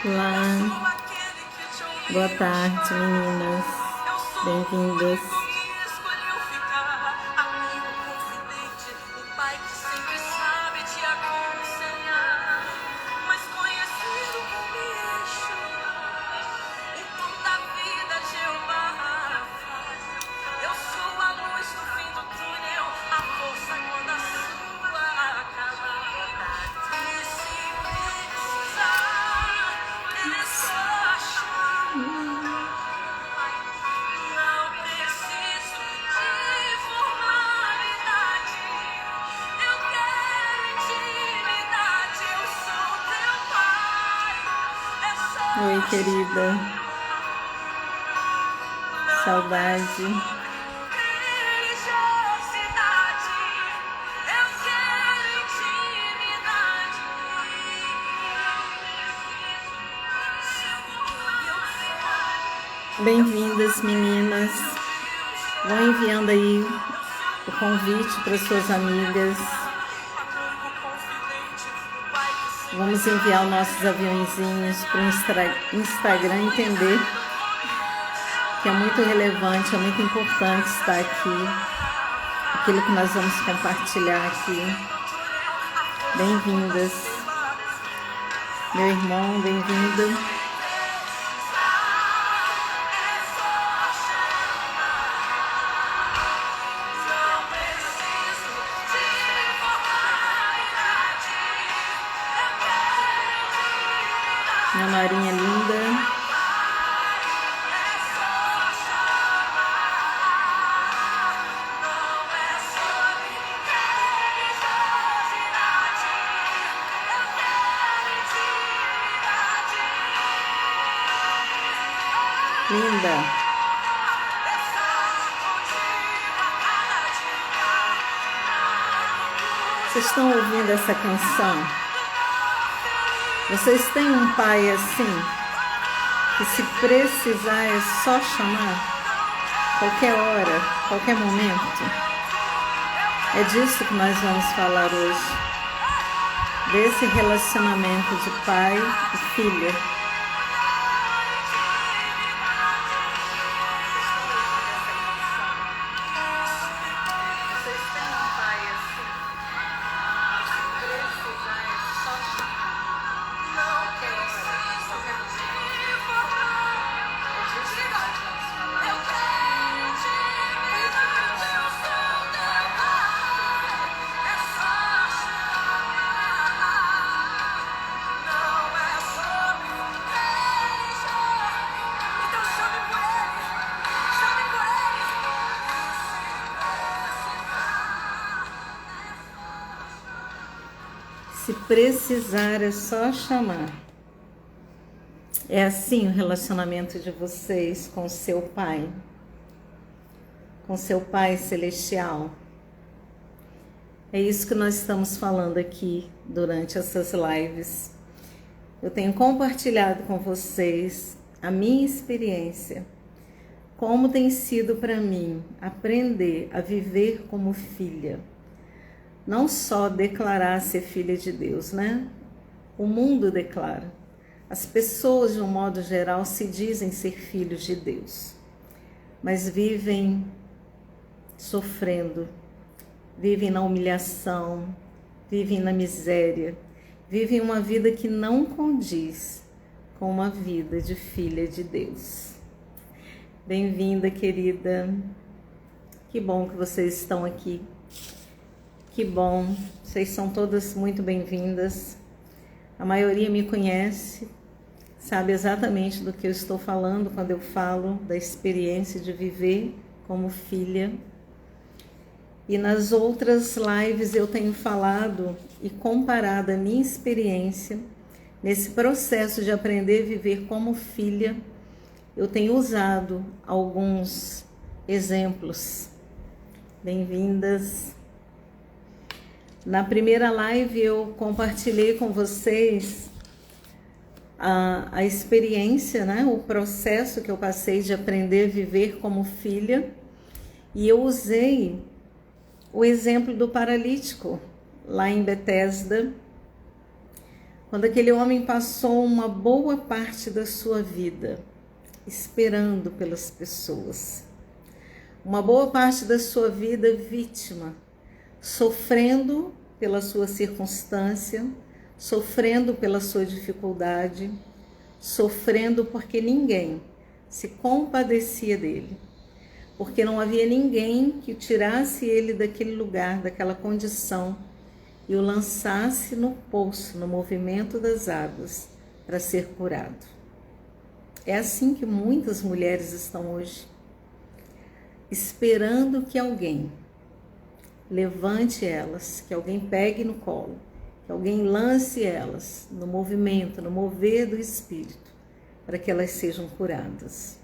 Olá, boa tarde, meninas. Bem-vindas. Oi, querida. Saudade. Bem-vindas, meninas. Vão enviando aí o convite para suas amigas. Vamos enviar os nossos aviãozinhos para o Instagram entender que é muito relevante, é muito importante estar aqui. Aquilo que nós vamos compartilhar aqui. Bem-vindas. Meu irmão, bem-vindo. Minha Marinha linda. Linda. Vocês estão ouvindo essa canção? Vocês têm um pai assim, que se precisar é só chamar, qualquer hora, qualquer momento? É disso que nós vamos falar hoje, desse relacionamento de pai e filha. Se precisar é só chamar. É assim o relacionamento de vocês com seu pai celestial. É isso que nós estamos falando aqui durante essas lives. Eu tenho compartilhado com vocês a minha experiência, como tem sido para mim aprender a viver como filha. Não só declarar ser filha de Deus, né? O mundo declara. As pessoas, de um modo geral, se dizem ser filhos de Deus, mas vivem sofrendo, vivem na humilhação, vivem na miséria, vivem uma vida que não condiz com uma vida de filha de Deus. Bem-vinda, querida. Que bom que vocês estão aqui. Que bom, vocês são todas muito bem-vindas. A maioria me conhece, sabe exatamente do que eu estou falando quando eu falo da experiência de viver como filha. E nas outras lives eu tenho falado e comparado a minha experiência nesse processo de aprender a viver como filha. Eu tenho usado alguns exemplos. Bem-vindas. Na primeira live eu compartilhei com vocês a experiência, né? O processo que eu passei de aprender a viver como filha, e eu usei o exemplo do paralítico lá em Betesda, quando aquele homem passou uma boa parte da sua vida esperando pelas pessoas, uma boa parte da sua vida vítima, sofrendo pela sua circunstância, sofrendo pela sua dificuldade, sofrendo porque ninguém se compadecia dele, porque não havia ninguém que tirasse ele daquele lugar, daquela condição e o lançasse no poço, no movimento das águas, para ser curado. É assim que muitas mulheres estão hoje, esperando que alguém levante elas, que alguém pegue no colo, que alguém lance elas no movimento, no mover do Espírito, para que elas sejam curadas.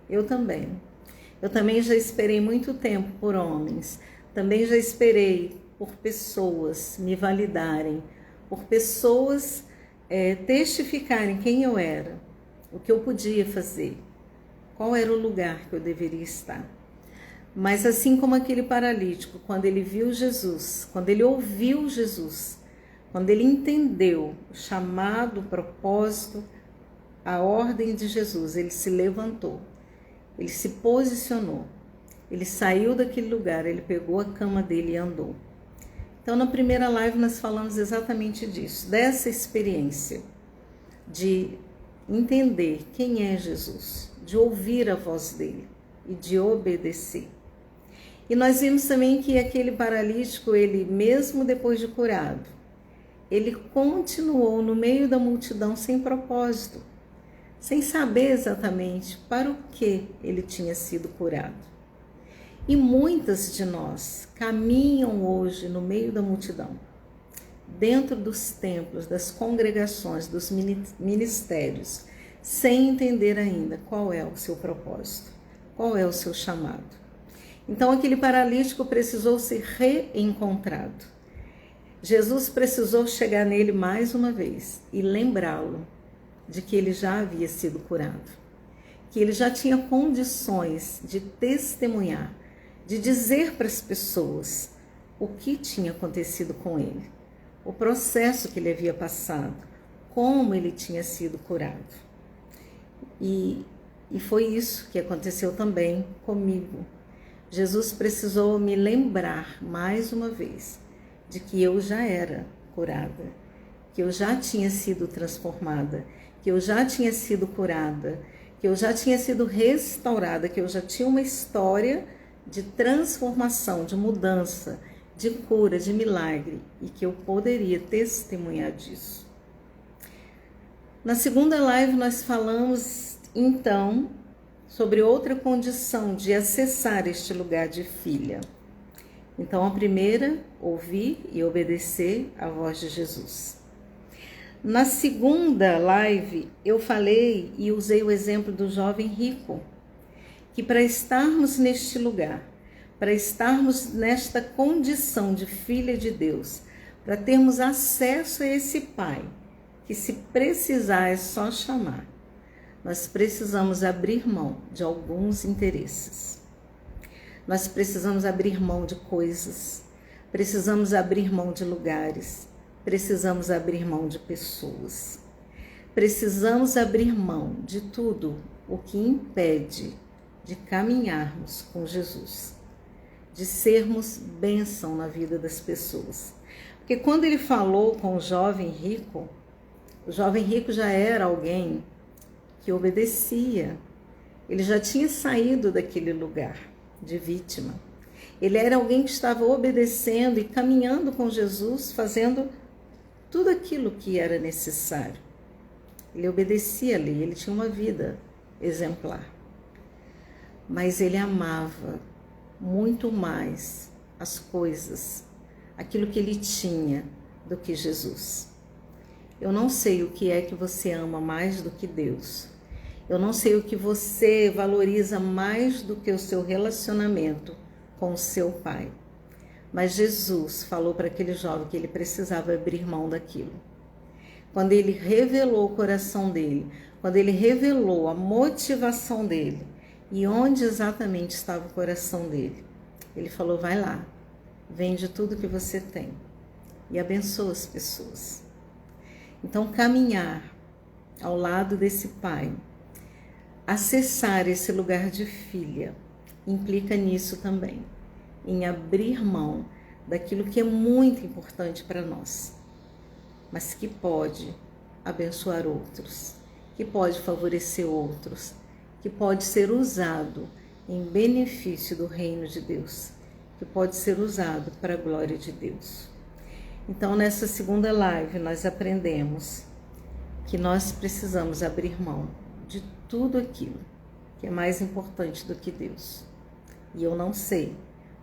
Eu também já esperei muito tempo por homens, também já esperei por pessoas me validarem, por pessoas testificarem quem eu era, o que eu podia fazer, qual era o lugar que eu deveria estar. Mas assim como aquele paralítico, quando ele viu Jesus, quando ele ouviu Jesus, quando ele entendeu o chamado, o propósito, a ordem de Jesus, ele se levantou, ele se posicionou, ele saiu daquele lugar, ele pegou a cama dele e andou. Então, na primeira live nós falamos exatamente disso, dessa experiência de entender quem é Jesus, de ouvir a voz dele e de obedecer. E nós vimos também que aquele paralítico, ele mesmo depois de curado, ele continuou no meio da multidão sem propósito, sem saber exatamente para o que ele tinha sido curado. E muitas de nós caminham hoje no meio da multidão, dentro dos templos, das congregações, dos ministérios, sem entender ainda qual é o seu propósito, qual é o seu chamado. Então aquele paralítico precisou ser reencontrado. Jesus precisou chegar nele mais uma vez e lembrá-lo de que ele já havia sido curado, que ele já tinha condições de testemunhar, de dizer para as pessoas o que tinha acontecido com ele, o processo que ele havia passado, como ele tinha sido curado. E foi isso que aconteceu também comigo. Jesus precisou me lembrar mais uma vez de que eu já era curada, que eu já tinha sido transformada, que eu já tinha sido curada, que eu já tinha sido restaurada, que eu já tinha uma história de transformação, de mudança, de cura, de milagre, e que eu poderia testemunhar disso. Na segunda live nós falamos, então, sobre outra condição de acessar este lugar de filha. Então, a primeira, ouvir e obedecer à voz de Jesus. Na segunda live, eu falei e usei o exemplo do jovem rico, que para estarmos neste lugar, para estarmos nesta condição de filha de Deus, para termos acesso a esse Pai, que se precisar é só chamar, nós precisamos abrir mão de alguns interesses. Nós precisamos abrir mão de coisas, precisamos abrir mão de lugares, precisamos abrir mão de pessoas. Precisamos abrir mão de tudo o que impede de caminharmos com Jesus, de sermos bênção na vida das pessoas. Porque quando ele falou com o jovem rico já era alguém que obedecia. Ele já tinha saído daquele lugar de vítima. Ele era alguém que estava obedecendo e caminhando com Jesus, fazendo tudo aquilo que era necessário. Ele obedecia ali, ele tinha uma vida exemplar. Mas ele amava muito mais as coisas, aquilo que ele tinha, do que Jesus. Eu não sei o que é que você ama mais do que Deus. Eu não sei o que você valoriza mais do que o seu relacionamento com o seu Pai. Mas Jesus falou para aquele jovem que ele precisava abrir mão daquilo. Quando ele revelou o coração dele, quando ele revelou a motivação dele e onde exatamente estava o coração dele, ele falou: vai lá, vende tudo que você tem e abençoa as pessoas. Então, caminhar ao lado desse pai, acessar esse lugar de filha, implica nisso também, em abrir mão daquilo que é muito importante para nós, mas que pode abençoar outros, que pode favorecer outros, que pode ser usado em benefício do reino de Deus, que pode ser usado para a glória de Deus. Então, nessa segunda live, nós aprendemos que nós precisamos abrir mão de tudo aquilo que é mais importante do que Deus. E eu não sei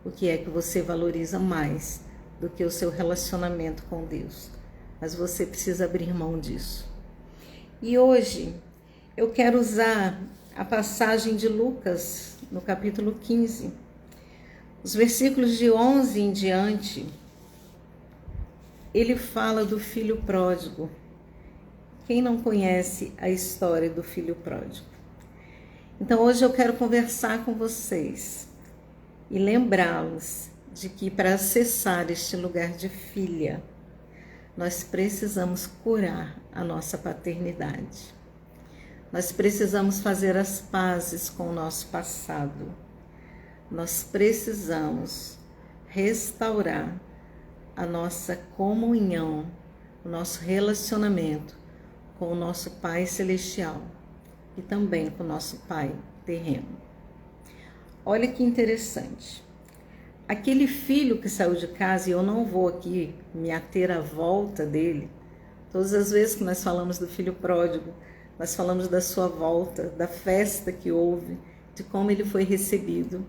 o que é que você valoriza mais do que o seu relacionamento com Deus, mas você precisa abrir mão disso. E hoje eu quero usar a passagem de Lucas, no capítulo 15, os versículos de 11 em diante. Ele fala do filho pródigo. Quem não conhece a história do filho pródigo? Então hoje eu quero conversar com vocês e lembrá-los de que para acessar este lugar de filha, nós precisamos curar a nossa paternidade. Nós precisamos fazer as pazes com o nosso passado. Nós precisamos restaurar a nossa comunhão, o nosso relacionamento com o nosso Pai Celestial e também com o nosso Pai terreno. Olha que interessante. Aquele filho que saiu de casa, e eu não vou aqui me ater à volta dele, todas as vezes que nós falamos do filho pródigo, nós falamos da sua volta, da festa que houve, de como ele foi recebido.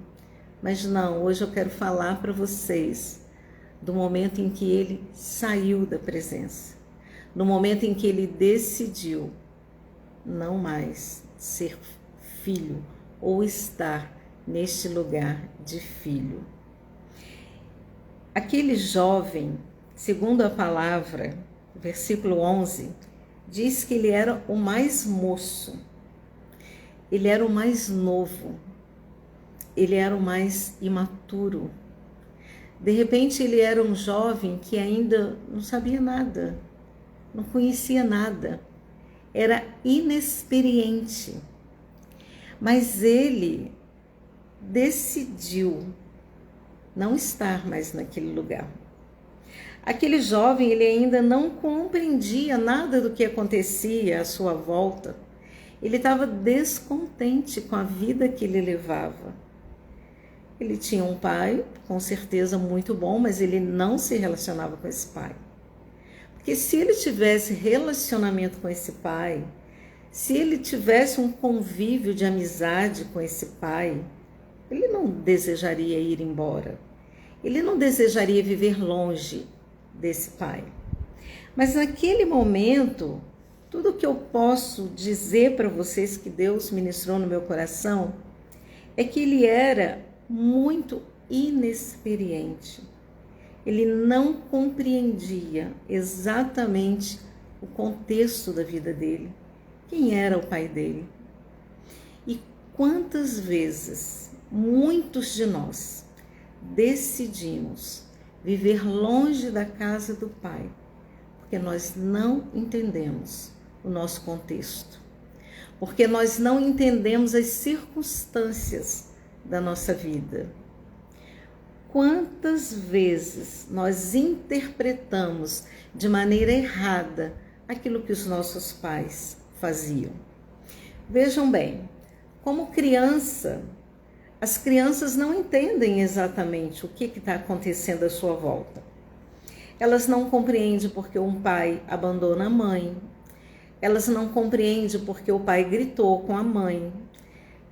Mas não, hoje eu quero falar para vocês do momento em que ele saiu da presença, no momento em que ele decidiu não mais ser filho ou estar neste lugar de filho. Aquele jovem, segundo a palavra, versículo 11, diz que ele era o mais moço, ele era o mais novo, ele era o mais imaturo. De repente ele era um jovem que ainda não sabia nada, não conhecia nada, era inexperiente, mas ele decidiu não estar mais naquele lugar. Aquele jovem, ele ainda não compreendia nada do que acontecia à sua volta. Ele estava descontente com a vida que ele levava. Ele tinha um pai, com certeza muito bom, mas ele não se relacionava com esse pai. Porque se ele tivesse relacionamento com esse pai, se ele tivesse um convívio de amizade com esse pai, ele não desejaria ir embora. Ele não desejaria viver longe desse pai. Mas naquele momento, tudo que eu posso dizer para vocês que Deus ministrou no meu coração é que ele era muito inexperiente. Ele não compreendia exatamente o contexto da vida dele, quem era o pai dele. E quantas vezes muitos de nós decidimos viver longe da casa do Pai, porque nós não entendemos o nosso contexto, porque nós não entendemos as circunstâncias da nossa vida. Quantas vezes nós interpretamos de maneira errada aquilo que os nossos pais faziam? Vejam bem, como criança, as crianças não entendem exatamente o que está acontecendo à sua volta. Elas não compreendem porque um pai abandona a mãe. Elas não compreendem porque o pai gritou com a mãe.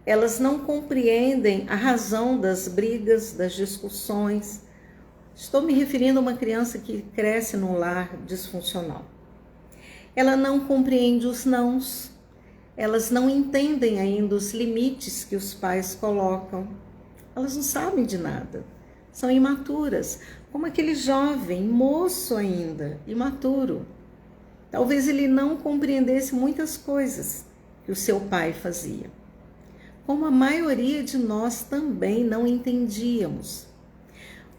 Elas não compreendem a razão das brigas, das discussões. Estou me referindo a uma criança que cresce num lar disfuncional. Ela não compreende os nãos. Elas não entendem ainda os limites que os pais colocam. Elas não sabem de nada. São imaturas, como aquele jovem, moço ainda, imaturo. Talvez ele não compreendesse muitas coisas que o seu pai fazia. Como a maioria de nós também não entendíamos.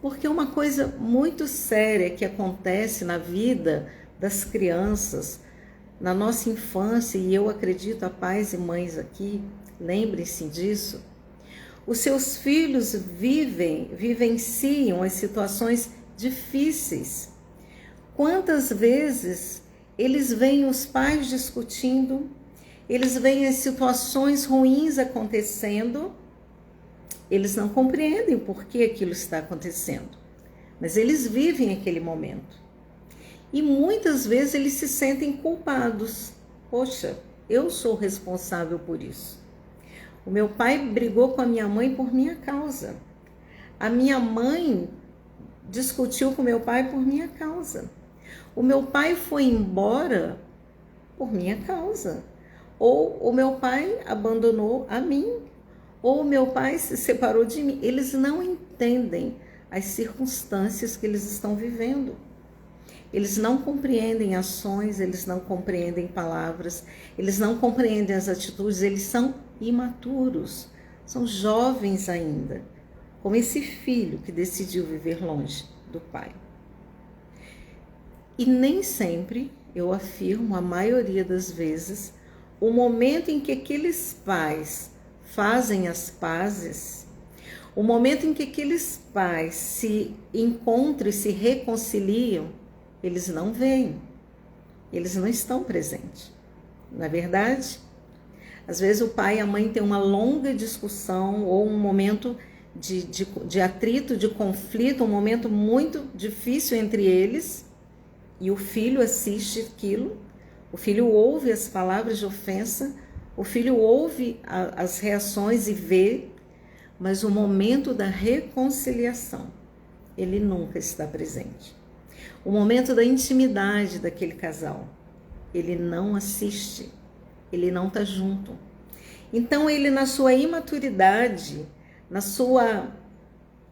Porque uma coisa muito séria que acontece na vida das crianças, Na nossa infância, e eu acredito a pais e mães aqui, lembrem-se disso, os seus filhos vivenciam as situações difíceis. Quantas vezes eles veem os pais discutindo, eles veem as situações ruins acontecendo, eles não compreendem o porquê aquilo está acontecendo, mas eles vivem aquele momento. E muitas vezes eles se sentem culpados. Poxa, eu sou responsável por isso. O meu pai brigou com a minha mãe por minha causa. A minha mãe discutiu com meu pai por minha causa. O meu pai foi embora por minha causa. Ou o meu pai abandonou a mim. Ou o meu pai se separou de mim. Eles não entendem as circunstâncias que eles estão vivendo. Eles não compreendem ações, eles não compreendem palavras, eles não compreendem as atitudes, eles são imaturos, são jovens ainda, como esse filho que decidiu viver longe do pai. E nem sempre, eu afirmo, a maioria das vezes, o momento em que aqueles pais fazem as pazes, o momento em que aqueles pais se encontram e se reconciliam, eles não veem, eles não estão presentes. Não é verdade? Às vezes o pai e a mãe têm uma longa discussão ou um momento de atrito, de conflito, um momento muito difícil entre eles, e o filho assiste aquilo, o filho ouve as palavras de ofensa, o filho ouve as reações e vê, mas o momento da reconciliação, ele nunca está presente. O momento da intimidade daquele casal, ele não assiste, ele não está junto. Então ele, na sua imaturidade, na sua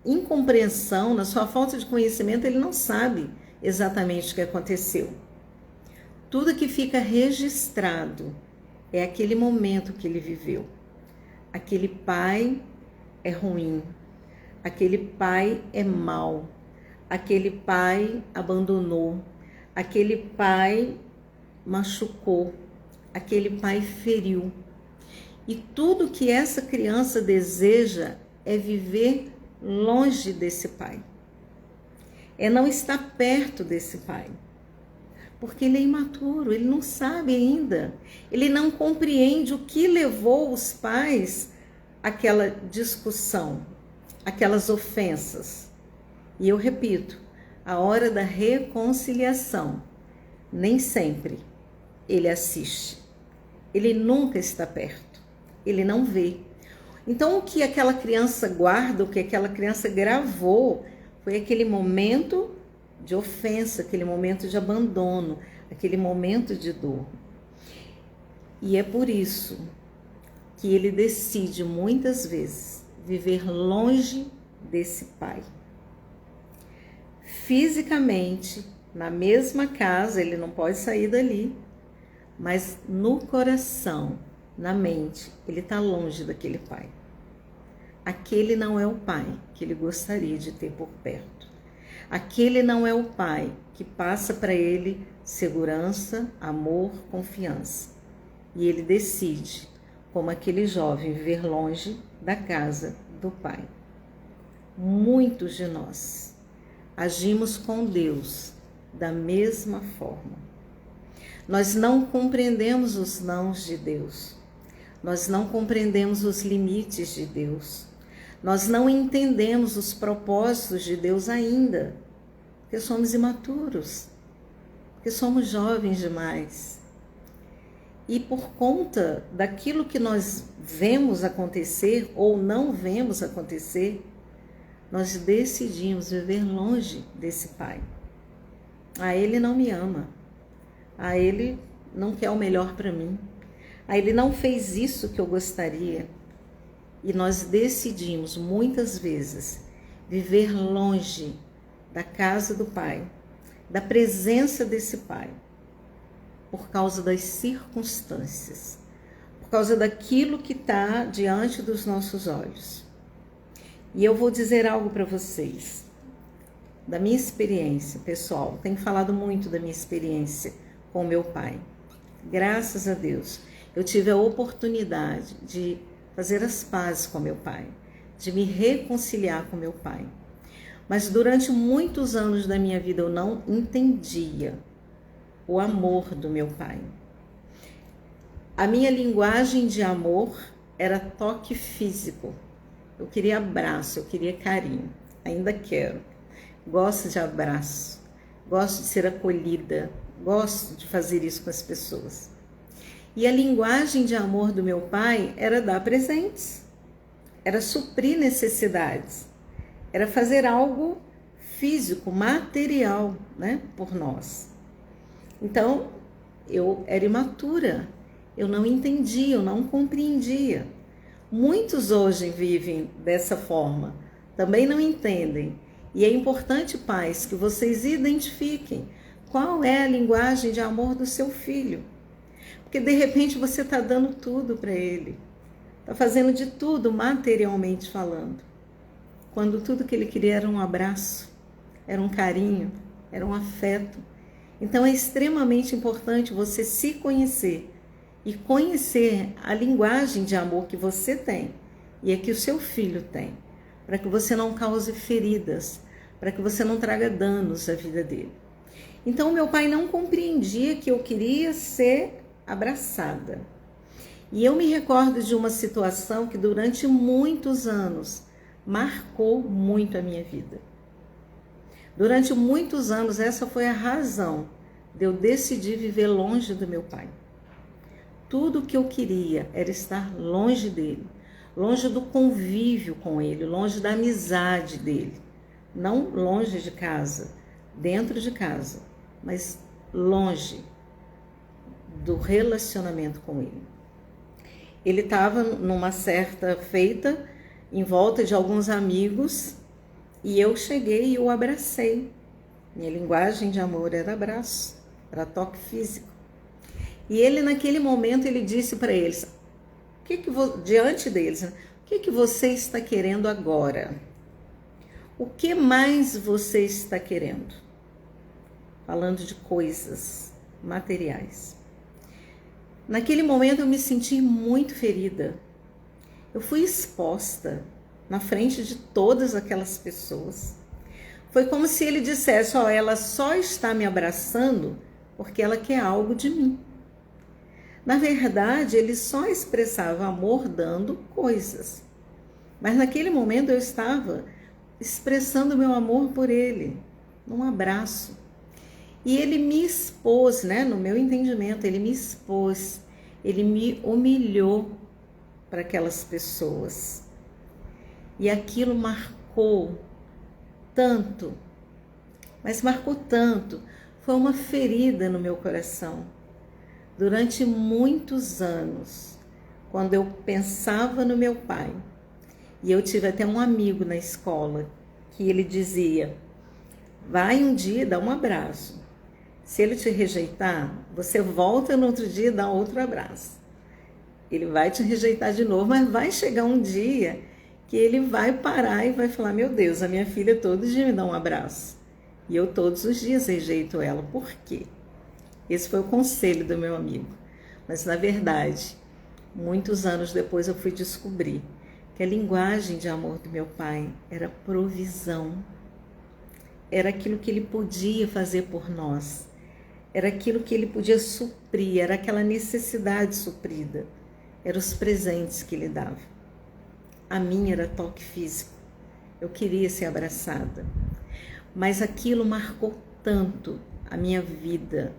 incompreensão, na sua falta de conhecimento, ele não sabe exatamente o que aconteceu. Tudo que fica registrado é aquele momento que ele viveu. Aquele pai é ruim, aquele pai é mau, aquele pai abandonou, aquele pai machucou, aquele pai feriu. E tudo que essa criança deseja é viver longe desse pai. É não estar perto desse pai. Porque ele é imaturo, ele não sabe ainda. Ele não compreende o que levou os pais àquela discussão, àquelas ofensas. E eu repito, a hora da reconciliação, nem sempre ele assiste. Ele nunca está perto, ele não vê. Então o que aquela criança guarda, o que aquela criança gravou, foi aquele momento de ofensa, aquele momento de abandono, aquele momento de dor. E é por isso que ele decide muitas vezes viver longe desse pai. Fisicamente, na mesma casa, ele não pode sair dali, mas no coração, na mente, ele está longe daquele pai. Aquele não é o pai que ele gostaria de ter por perto. Aquele não é o pai que passa para ele segurança, amor, confiança. E ele decide, como aquele jovem, viver longe da casa do pai. Muitos de nós agimos com Deus da mesma forma. Nós não compreendemos os nãos de Deus. Nós não compreendemos os limites de Deus. Nós não entendemos os propósitos de Deus ainda, porque somos imaturos, porque somos jovens demais. E por conta daquilo que nós vemos acontecer ou não vemos acontecer, nós decidimos viver longe desse pai. Ele não me ama. Ele não quer o melhor para mim. Ele não fez isso que eu gostaria. E nós decidimos muitas vezes viver longe da casa do pai, da presença desse pai, por causa das circunstâncias, por causa daquilo que está diante dos nossos olhos. E eu vou dizer algo para vocês, da minha experiência pessoal. Tenho falado muito da minha experiência com meu pai. graças a Deus, eu tive a oportunidade de fazer as pazes com meu pai, de me reconciliar com meu pai. Mas durante muitos anos da minha vida eu não entendia o amor do meu pai. A minha linguagem de amor era toque físico. Eu queria abraço, eu queria carinho, ainda quero. Gosto de abraço, gosto de ser acolhida, gosto de fazer isso com as pessoas. E a linguagem de amor do meu pai era dar presentes, era suprir necessidades, era fazer algo físico, material, né, por nós. Então, eu era imatura, eu não entendia, eu não compreendia. Muitos hoje vivem dessa forma, também não entendem. E é importante, pais, que vocês identifiquem qual é a linguagem de amor do seu filho. Porque de repente você está dando tudo para ele, está fazendo de tudo materialmente falando, quando tudo que ele queria era um abraço, era um carinho, era um afeto. Então é extremamente importante você se conhecer e conhecer a linguagem de amor que você tem e a que o seu filho tem, para que você não cause feridas, para que você não traga danos à vida dele. Então meu pai não compreendia que eu queria ser abraçada. E eu me recordo de uma situação que durante muitos anos marcou muito a minha vida. Durante muitos anos essa foi a razão de eu decidir viver longe do meu pai. Tudo o que eu queria era estar longe dele, longe do convívio com ele, longe da amizade dele. Não longe de casa, dentro de casa, mas longe do relacionamento com ele. Ele estava numa certa feita, em volta de alguns amigos, e eu cheguei e o abracei. Minha linguagem de amor era abraço, era toque físico. E ele, naquele momento, ele disse para eles, diante deles, né, o que você está querendo agora? O que mais você está querendo? Falando de coisas materiais. Naquele momento eu me senti muito ferida. Eu fui exposta na frente de todas aquelas pessoas. Foi como se ele dissesse, ela só está me abraçando porque ela quer algo de mim. Na verdade, ele só expressava amor dando coisas. Mas naquele momento eu estava expressando meu amor por ele, num abraço. E ele me expôs, né? No meu entendimento, ele me expôs, ele me humilhou para aquelas pessoas. E aquilo marcou tanto, mas marcou tanto, foi uma ferida no meu coração. Durante muitos anos, quando eu pensava no meu pai, e eu tive até um amigo na escola, que ele dizia, vai um dia dar um abraço. Se ele te rejeitar, você volta no outro dia e dá outro abraço. Ele vai te rejeitar de novo, mas vai chegar um dia que ele vai parar e vai falar, meu Deus, a minha filha todo dia me dá um abraço. E eu todos os dias rejeito ela. Por quê? Esse foi o conselho do meu amigo. Mas, na verdade, muitos anos depois eu fui descobrir que a linguagem de amor do meu pai era provisão. Era aquilo que ele podia fazer por nós. Era aquilo que ele podia suprir, era aquela necessidade suprida. Eram os presentes que ele dava. A minha era toque físico. Eu queria ser abraçada. Mas aquilo marcou tanto a minha vida,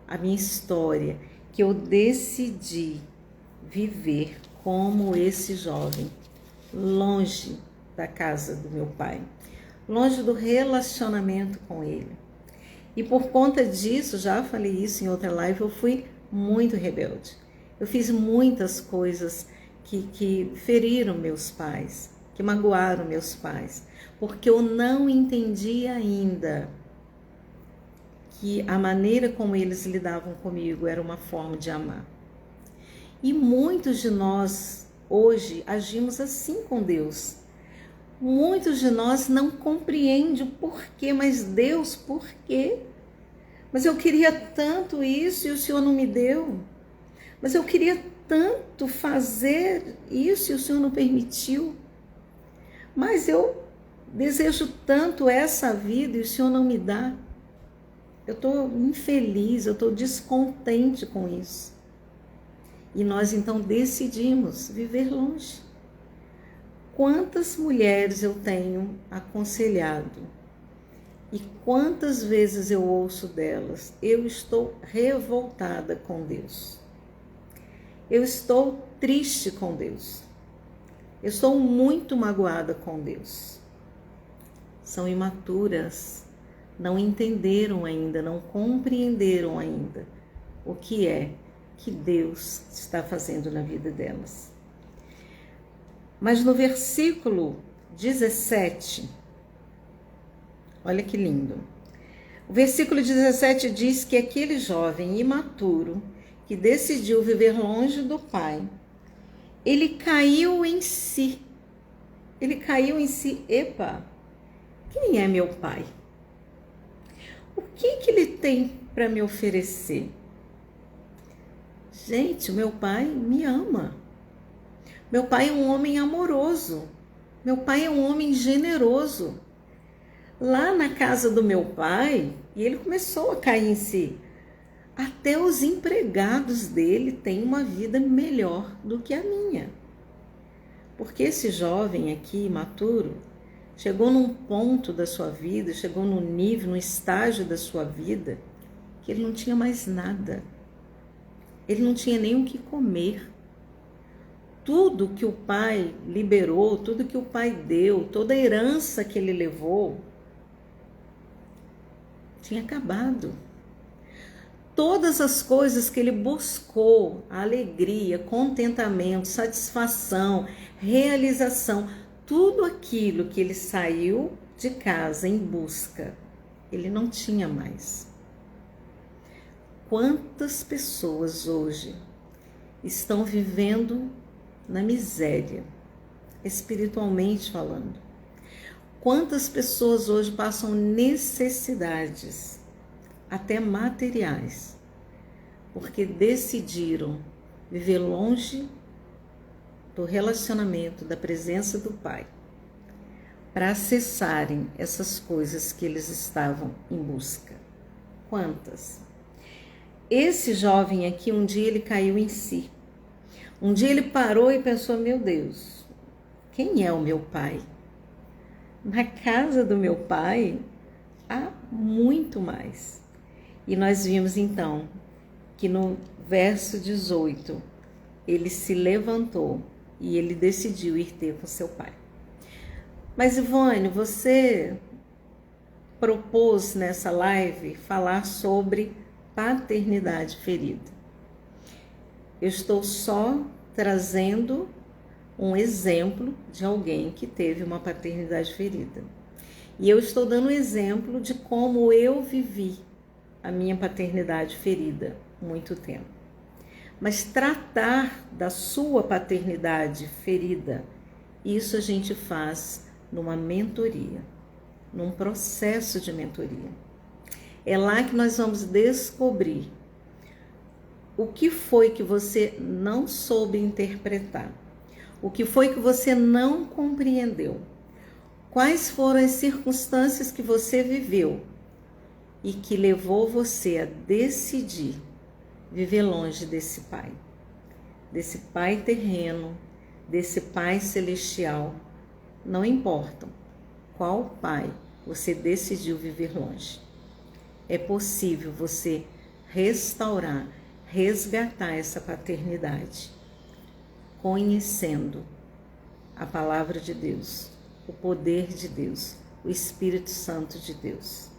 a minha história, que eu decidi viver como esse jovem, longe da casa do meu pai, longe do relacionamento com ele. E por conta disso, já falei isso em outra live, eu fui muito rebelde. Eu fiz muitas coisas que feriram meus pais, que magoaram meus pais, porque eu não entendi ainda que a maneira como eles lidavam comigo era uma forma de amar. E muitos de nós hoje agimos assim com Deus. Muitos de nós não compreendem o porquê, mas Deus, por quê? Mas eu queria tanto isso e o Senhor não me deu. Mas eu queria tanto fazer isso e o Senhor não permitiu. Mas eu desejo tanto essa vida e o Senhor não me dá. Eu estou infeliz, eu estou descontente com isso. E nós então decidimos viver longe. Quantas mulheres eu tenho aconselhado e quantas vezes eu ouço delas, eu estou revoltada com Deus. Eu estou triste com Deus. Eu estou muito magoada com Deus. São imaturas, não entenderam ainda, não compreenderam ainda o que é que Deus está fazendo na vida delas. Mas no versículo 17, olha que lindo. O versículo 17 diz que aquele jovem imaturo que decidiu viver longe do pai, ele caiu em si. Ele caiu em si. Epa, quem é meu pai? O que ele tem para me oferecer? Gente, meu pai me ama. Meu pai é um homem amoroso. Meu pai é um homem generoso. Lá na casa do meu pai, e ele começou a cair em si. Até os empregados dele têm uma vida melhor do que a minha. Porque esse jovem aqui, imaturo, chegou num ponto da sua vida, chegou num nível, num estágio da sua vida, que ele não tinha mais nada. Ele não tinha nem o que comer. Tudo que o pai liberou, tudo que o pai deu, toda a herança que ele levou, tinha acabado. Todas as coisas que ele buscou, a alegria, contentamento, satisfação, realização, tudo aquilo que ele saiu de casa em busca, ele não tinha mais. Quantas pessoas hoje estão vivendo na miséria, espiritualmente falando? Quantas pessoas hoje passam necessidades, até materiais, porque decidiram viver longe do relacionamento, da presença do Pai, para acessarem essas coisas que eles estavam em busca? Quantas? Esse jovem aqui, um dia ele caiu em si. Um dia ele parou e pensou: meu Deus, quem é o meu pai? Na casa do meu pai há muito mais. E nós vimos então que no verso 18 ele se levantou e ele decidiu ir ter com seu pai. Mas Ivone, você propôs nessa live falar sobre paternidade ferida. Eu estou só trazendo um exemplo de alguém que teve uma paternidade ferida. E eu estou dando um exemplo de como eu vivi a minha paternidade ferida muito tempo. Mas tratar da sua paternidade ferida, isso a gente faz numa mentoria, num processo de mentoria. É lá que nós vamos descobrir o que foi que você não soube interpretar, o que foi que você não compreendeu, quais foram as circunstâncias que você viveu e que levou você a decidir viver longe desse pai terreno, desse pai celestial. Não importa qual pai você decidiu viver longe. É possível você restaurar, resgatar essa paternidade, conhecendo a palavra de Deus, o poder de Deus, o Espírito Santo de Deus.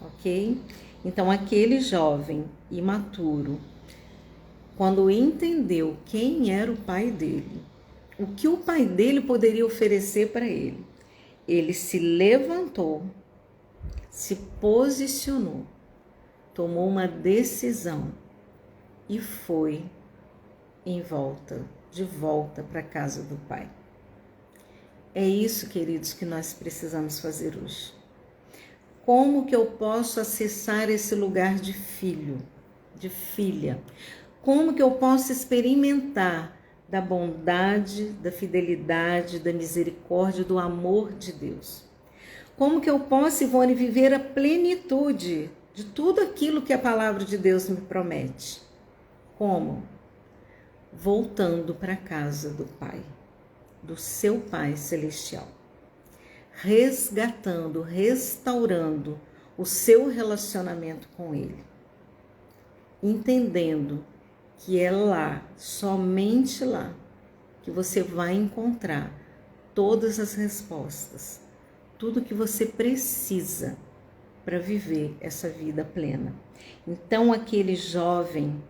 Ok? Então, aquele jovem imaturo, quando entendeu quem era o pai dele, o que o pai dele poderia oferecer para ele, ele se levantou, se posicionou, tomou uma decisão e foi de volta para a casa do pai. É isso, queridos, que nós precisamos fazer hoje. Como que eu posso acessar esse lugar de filho, de filha? Como que eu posso experimentar da bondade, da fidelidade, da misericórdia, do amor de Deus? Como que eu posso, Ivone, viver a plenitude de tudo aquilo que a palavra de Deus me promete? Como? Voltando para a casa do Pai, do seu Pai Celestial. Resgatando, restaurando o seu relacionamento com Ele. Entendendo que é lá, somente lá, que você vai encontrar todas as respostas, tudo que você precisa para viver essa vida plena. Então, aquele jovem,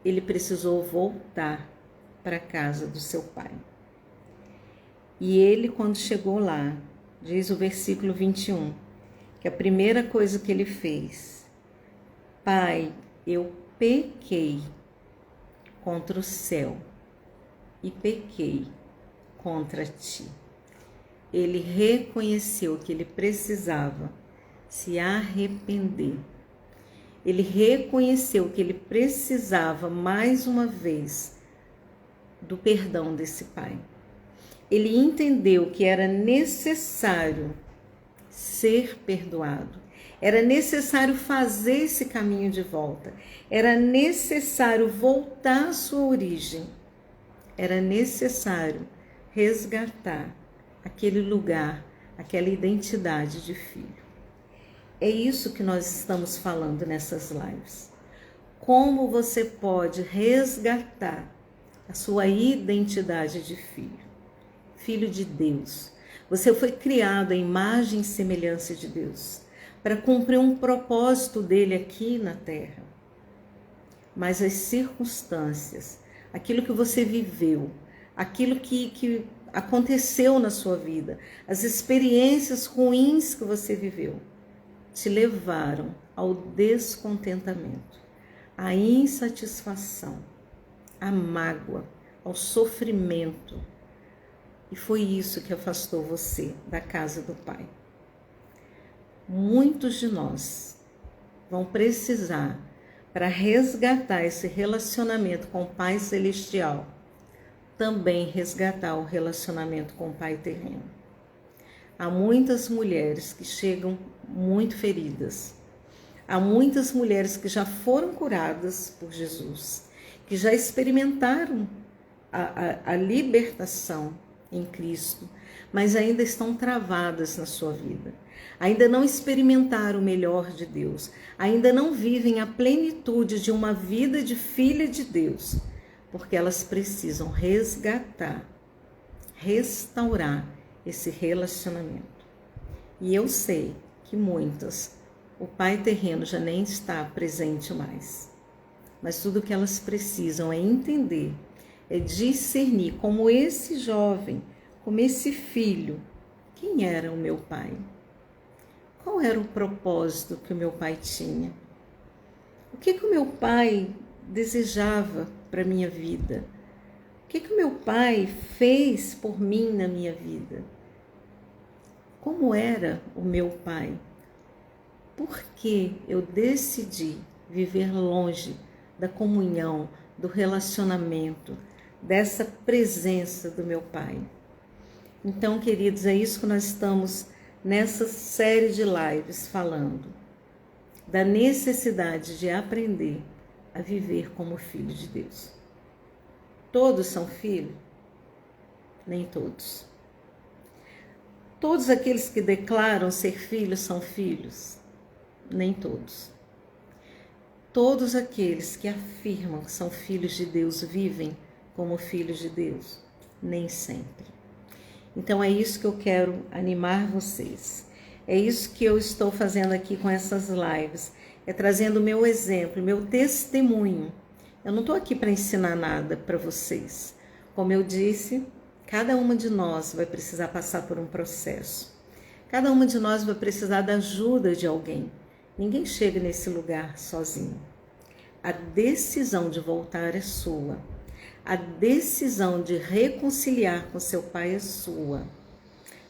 ele precisou voltar para a casa do seu pai. E ele, quando chegou lá, diz o versículo 21, que a primeira coisa que ele fez: Pai, eu pequei contra o céu e pequei contra ti. Ele reconheceu que ele precisava se arrepender. Ele reconheceu que ele precisava, mais uma vez, do perdão desse pai. Ele entendeu que era necessário ser perdoado. Era necessário fazer esse caminho de volta. Era necessário voltar à sua origem. Era necessário resgatar aquele lugar, aquela identidade de filho. É isso que nós estamos falando nessas lives. Como você pode resgatar a sua identidade de filho? Filho de Deus. Você foi criado à imagem e semelhança de Deus, para cumprir um propósito dele aqui na terra. Mas as circunstâncias, aquilo que você viveu, aquilo que aconteceu na sua vida, as experiências ruins que você viveu, te levaram ao descontentamento, à insatisfação, à mágoa, ao sofrimento. E foi isso que afastou você da casa do Pai. Muitos de nós vão precisar, para resgatar esse relacionamento com o Pai Celestial, também resgatar o relacionamento com o Pai terreno. Há muitas mulheres que chegam muito feridas. Há muitas mulheres que já foram curadas por Jesus, que já experimentaram a libertação em Cristo, mas ainda estão travadas na sua vida. Ainda não experimentaram o melhor de Deus. Ainda não vivem a plenitude de uma vida de filha de Deus, porque elas precisam resgatar, restaurar esse relacionamento. E eu sei que muitas, o Pai terreno já nem está presente mais. Mas tudo que elas precisam é entender, é discernir, como esse jovem, como esse filho, quem era o meu pai? Qual era o propósito que o meu pai tinha? O que o meu pai desejava para a minha vida? O que o meu pai fez por mim na minha vida? Como era o meu pai? Por que eu decidi viver longe da comunhão, do relacionamento, dessa presença do meu pai? Então, queridos, é isso que nós estamos nessa série de lives falando, da necessidade de aprender a viver como filho de Deus. Todos são filhos? Nem todos. Todos aqueles que declaram ser filhos são filhos? Nem todos. Todos aqueles que afirmam que são filhos de Deus vivem como filhos de Deus? Nem sempre. Então é isso que eu quero animar vocês. É isso que eu estou fazendo aqui com essas lives. É trazendo o meu exemplo, meu testemunho. Eu não estou aqui para ensinar nada para vocês. Como eu disse, cada uma de nós vai precisar passar por um processo. Cada uma de nós vai precisar da ajuda de alguém. Ninguém chega nesse lugar sozinho. A decisão de voltar é sua. A decisão de reconciliar com seu pai é sua.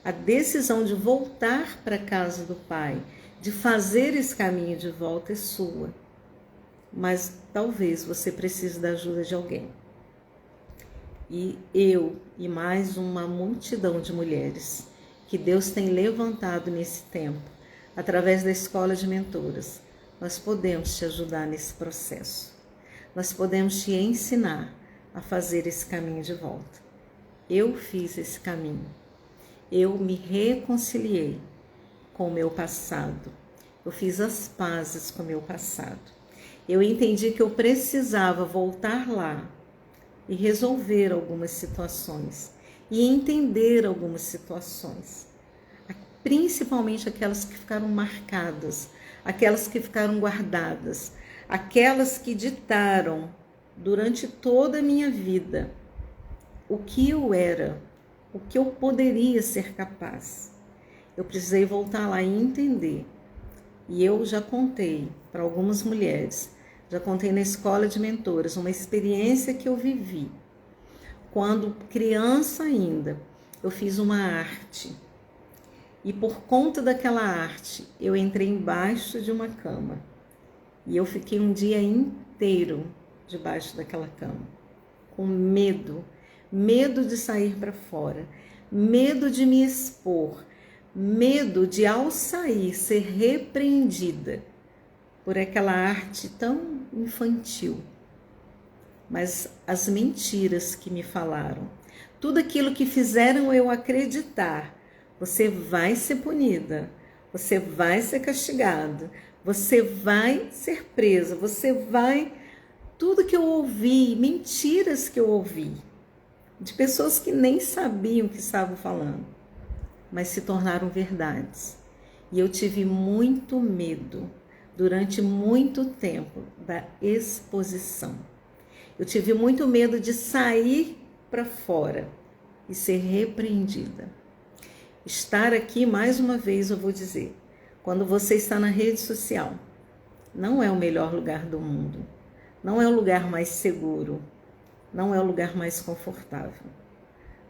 A decisão de voltar para a casa do pai, de fazer esse caminho de volta é sua. Mas talvez você precise da ajuda de alguém. E eu e mais uma multidão de mulheres que Deus tem levantado nesse tempo, através da escola de mentoras, nós podemos te ajudar nesse processo. Nós podemos te ensinar a fazer esse caminho de volta. Eu fiz esse caminho. Eu me reconciliei com o meu passado. Eu fiz as pazes com o meu passado. Eu entendi que eu precisava voltar lá e resolver algumas situações e entender algumas situações, principalmente aquelas que ficaram marcadas, aquelas que ficaram guardadas, aquelas que ditaram durante toda a minha vida o que eu era, o que eu poderia ser capaz. Eu precisei voltar lá e entender. E eu já contei para algumas mulheres, já contei na escola de mentoras, uma experiência que eu vivi. Quando criança ainda, eu fiz uma arte. E por conta daquela arte, eu entrei embaixo de uma cama. E eu fiquei um dia inteiro debaixo daquela cama, com medo. Medo de sair para fora, medo de me expor, medo de, ao sair, ser repreendida por aquela arte tão infantil. Mas as mentiras que me falaram, tudo aquilo que fizeram eu acreditar, você vai ser punida, você vai ser castigada, você vai ser presa, você vai... Tudo que eu ouvi, mentiras que eu ouvi, de pessoas que nem sabiam o que estavam falando, mas se tornaram verdades. E eu tive muito medo, durante muito tempo, da exposição. Eu tive muito medo de sair para fora e ser repreendida. Estar aqui, mais uma vez, eu vou dizer, quando você está na rede social, não é o melhor lugar do mundo, não é o lugar mais seguro, não é o lugar mais confortável.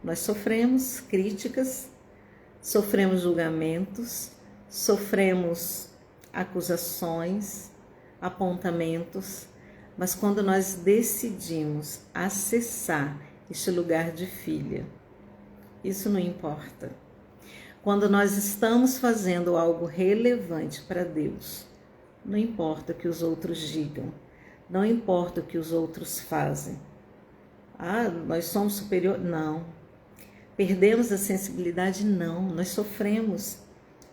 Nós sofremos críticas, sofremos julgamentos, sofremos acusações, apontamentos, mas quando nós decidimos acessar este lugar de filha, isso não importa. Quando nós estamos fazendo algo relevante para Deus, não importa o que os outros digam, não importa o que os outros fazem. Ah, nós somos superiores? Não. Perdemos a sensibilidade? Não. Nós sofremos,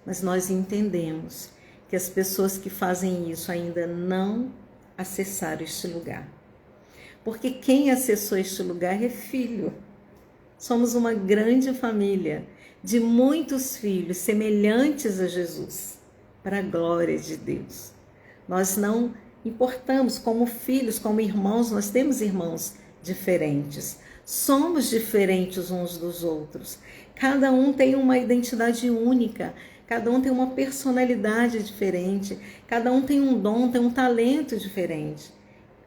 mas nós entendemos que as pessoas que fazem isso ainda não acessaram este lugar. Porque quem acessou este lugar é filho. Somos uma grande família de muitos filhos semelhantes a Jesus, para a glória de Deus. Nós não importamos como filhos, como irmãos, nós temos irmãos diferentes. Somos diferentes uns dos outros. Cada um tem uma identidade única, cada um tem uma personalidade diferente, cada um tem um dom, tem um talento diferente.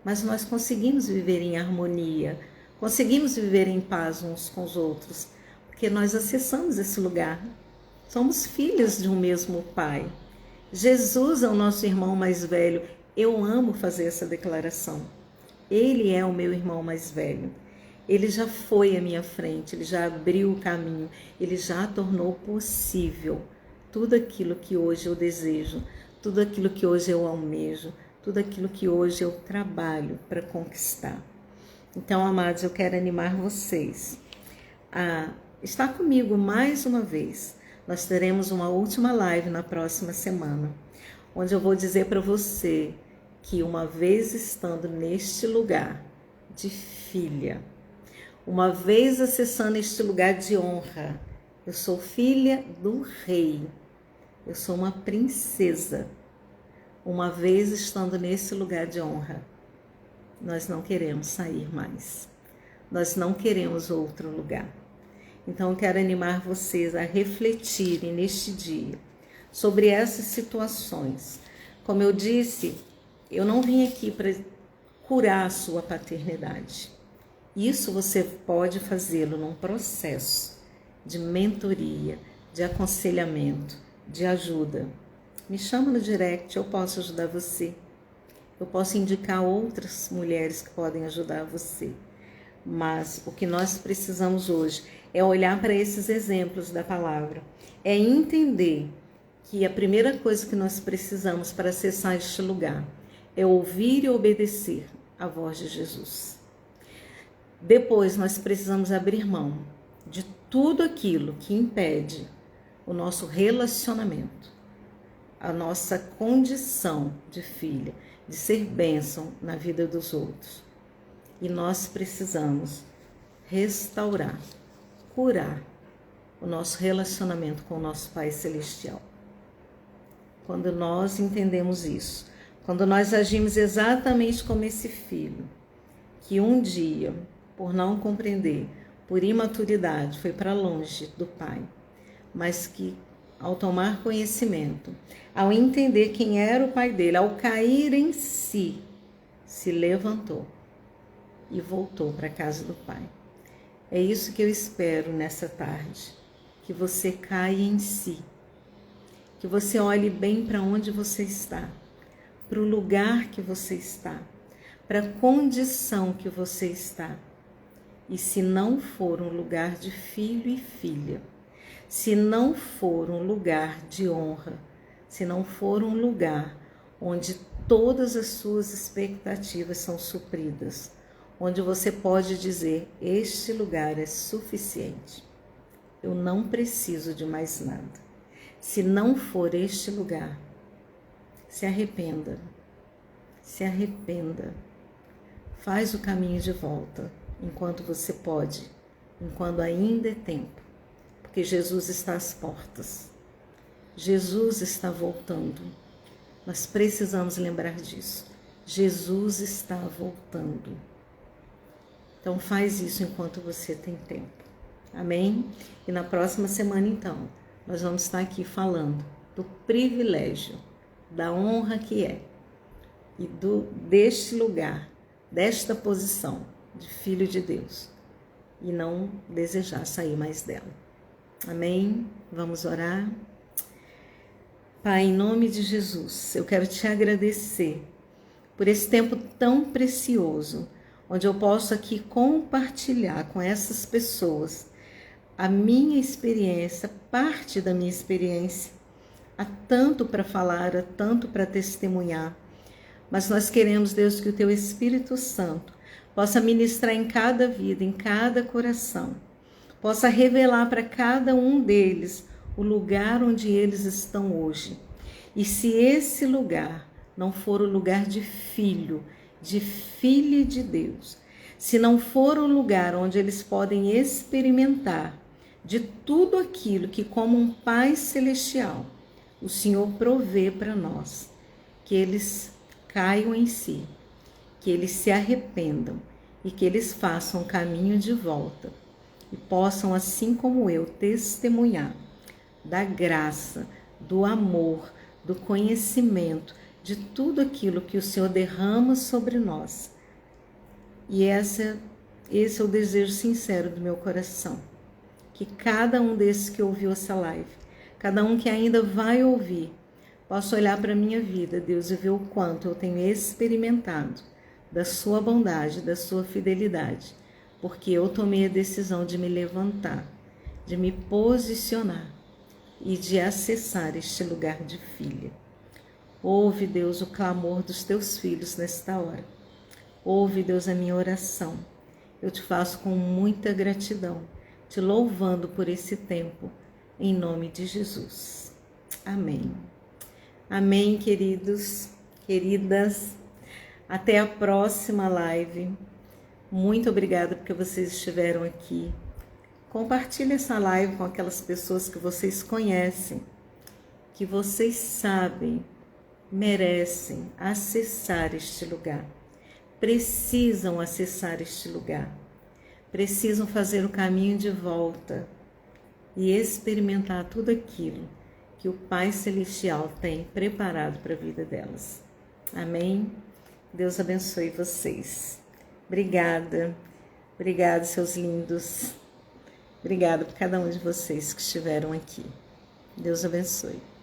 Mas nós conseguimos viver em harmonia, conseguimos viver em paz uns com os outros, porque nós acessamos esse lugar. Somos filhos de um mesmo Pai. Jesus é o nosso irmão mais velho. Eu amo fazer essa declaração. Ele é o meu irmão mais velho. Ele já foi à minha frente, ele já abriu o caminho, ele já tornou possível tudo aquilo que hoje eu desejo, tudo aquilo que hoje eu almejo, tudo aquilo que hoje eu trabalho para conquistar. Então, amados, eu quero animar vocês a estar comigo mais uma vez. Nós teremos uma última live na próxima semana, onde eu vou dizer para você que uma vez estando neste lugar de filha, uma vez acessando este lugar de honra, eu sou filha do rei, eu sou uma princesa. Uma vez estando nesse lugar de honra, nós não queremos sair mais, nós não queremos outro lugar. Então eu quero animar vocês a refletirem neste dia sobre essas situações. Como eu disse, eu não vim aqui para curar a sua paternidade. Isso você pode fazê-lo num processo de mentoria, de aconselhamento, de ajuda. me chama no direct, eu posso ajudar você. Eu posso indicar outras mulheres que podem ajudar você. Mas o que nós precisamos hoje é olhar para esses exemplos da palavra, é entender que a primeira coisa que nós precisamos para acessar este lugar é ouvir e obedecer a voz de Jesus. Depois nós precisamos abrir mão de tudo aquilo que impede o nosso relacionamento, a nossa condição de filha, de ser bênção na vida dos outros. E nós precisamos restaurar, curar o nosso relacionamento com o nosso Pai Celestial. Quando nós entendemos isso, quando nós agimos exatamente como esse filho, que um dia, por não compreender, por imaturidade, foi para longe do Pai, mas que ao tomar conhecimento, ao entender quem era o pai dele, ao cair em si, se levantou e voltou para a casa do Pai. É isso que eu espero nessa tarde, que você caia em si, que você olhe bem para onde você está, para o lugar que você está, para a condição que você está. E se não for um lugar de filho e filha, se não for um lugar de honra, se não for um lugar onde todas as suas expectativas são supridas, onde você pode dizer, este lugar é suficiente, eu não preciso de mais nada. Se não for este lugar, se arrependa, faz o caminho de volta, enquanto você pode, enquanto ainda é tempo. Porque Jesus está às portas. Jesus está voltando. Nós precisamos lembrar disso. Jesus está voltando. Então faz isso enquanto você tem tempo. Amém? E na próxima semana, então, nós vamos estar aqui falando do privilégio, da honra que é, e deste lugar, desta posição de filho de Deus, e não desejar sair mais dela. Amém? Vamos orar? Pai, em nome de Jesus, eu quero te agradecer por esse tempo tão precioso, onde eu posso aqui compartilhar com essas pessoas a minha experiência, parte da minha experiência. Há tanto para falar, há tanto para testemunhar, mas nós queremos, Deus, que o Teu Espírito Santo possa ministrar em cada vida, em cada coração, possa revelar para cada um deles o lugar onde eles estão hoje. E se esse lugar não for o lugar de filho, de filha de Deus, se não for o lugar onde eles podem experimentar de tudo aquilo que, como um Pai Celestial, o Senhor provê para nós, que eles caiam em si, que eles se arrependam e que eles façam o caminho de volta e possam, assim como eu, testemunhar da graça, do amor, do conhecimento, de tudo aquilo que o Senhor derrama sobre nós. E esse é o desejo sincero do meu coração, que cada um desses que ouviu essa live, cada um que ainda vai ouvir, possa olhar para a minha vida, Deus, e ver o quanto eu tenho experimentado da sua bondade, da sua fidelidade, porque eu tomei a decisão de me levantar, de me posicionar e de acessar este lugar de filha. Ouve, Deus, o clamor dos teus filhos nesta hora. Ouve, Deus, a minha oração. Eu te faço com muita gratidão, te louvando por esse tempo, em nome de Jesus. Amém. Amém, queridos, queridas. Até a próxima live. Muito obrigada porque vocês estiveram aqui. Compartilhe essa live com aquelas pessoas que vocês conhecem, que vocês sabem, merecem acessar este lugar. Precisam acessar este lugar. Precisam fazer o caminho de volta e experimentar tudo aquilo que o Pai Celestial tem preparado para a vida delas. Amém? Deus abençoe vocês. Obrigada. Obrigada, seus lindos. Obrigada por cada um de vocês que estiveram aqui. Deus abençoe.